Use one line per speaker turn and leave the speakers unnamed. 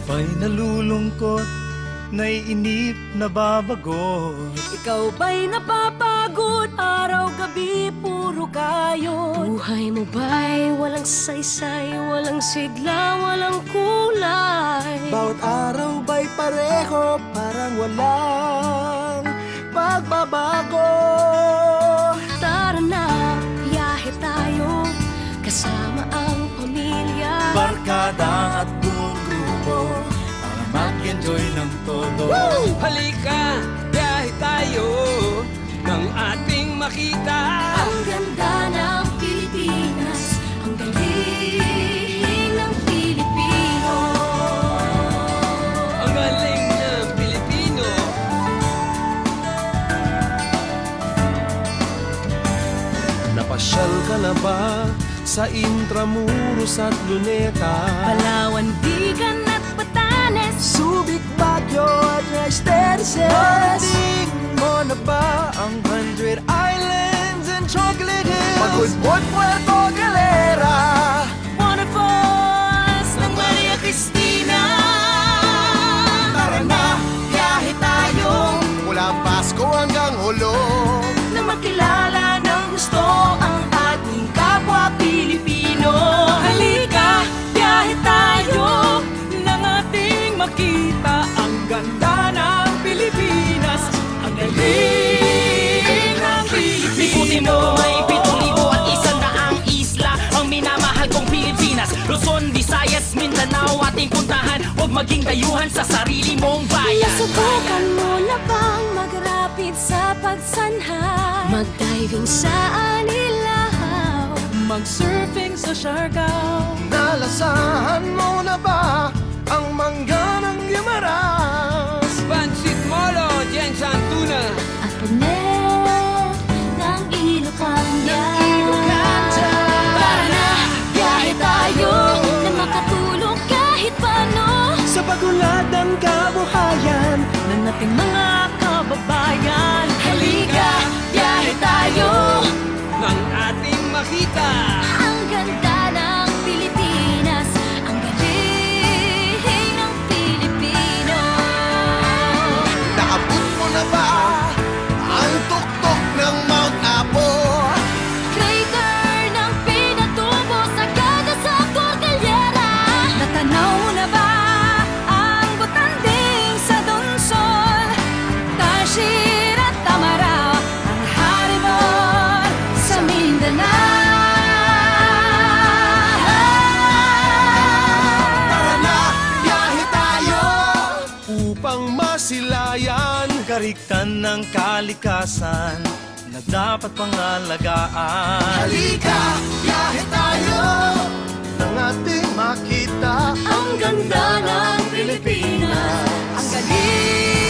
Ba'y nalulungkot, naiinip, nababagot?
Ikaw ba'y napapagod, araw-gabi puro kayo? Buhay mo ba'y walang saysay, walang sigla, walang kulay?
Bawat araw ba'y pareho, parang walang pagbabago?
Tara na, biyahe tayo, kasama ang pamilya,
Barkada at buong grupo, para mag-enjoy ng todo.
Halika, biyahe tayo nang ating makita
ang ganda ng Pilipinas, ang galing ng Pilipino.
ang galing ng Pilipino.
Napasyal ka na ba sa Intramuros at Luneta?
Palawan, Bigan at Batanes,
Subic, Baguio at Nuesterses. Narinig mo na ba ang 100 Islands and Chocolate Hills? Magudbod, Puerto Galera,
waterfalls ng Maria Cristina.
tara na, biyahe tayo mula Pasko hanggang Hulo.
Na makilala ng gusto ang ating kapwa Pilipino. Halika, biyahe tayo nang ating makita ang ganda ng Pilipinas, ang galing ng Pilipino.
May 7,100 isla ang minamahal kong Pilipinas. Luzon, Visayas, Mindanao ating puntahan. Huwag maging dayuhan sa sarili mong bayan.
Nasubukan mo na bang mag-rapid sa pagsanhay? Mag-diving sa Anilaw, mag-surfing sa Siargao.
Nalasahan mo na ba ang mangga ng Guimaras?
Pansit Molo, Jensan Tuna.
At panet ng Ilocania. Para na, biyahe tayo na makatulong kahit paano
Sa pagulad ng kabuhayan,
ng ating mga kababayan. Halika, biyahe tayo,
Nang ating makita
ang ganda ng Pilipinas, ang galing ng Pilipino.
naabot mo na ba ang tuktok ng Mount Apo?
Crater ng Pinatubo, sagada sa Cordillera. Natanaw mo na ba ang butanding sa Donsol, Tashir at Tamaraw, ang Haribon sa Mindanao?
Tara na, biyahe tayo upang masilayan
Kariktan ng kalikasan na dapat pangalagaan.
Halika, biyahe tayo nang ating makita
Ang ganda ng Pilipinas, ang galing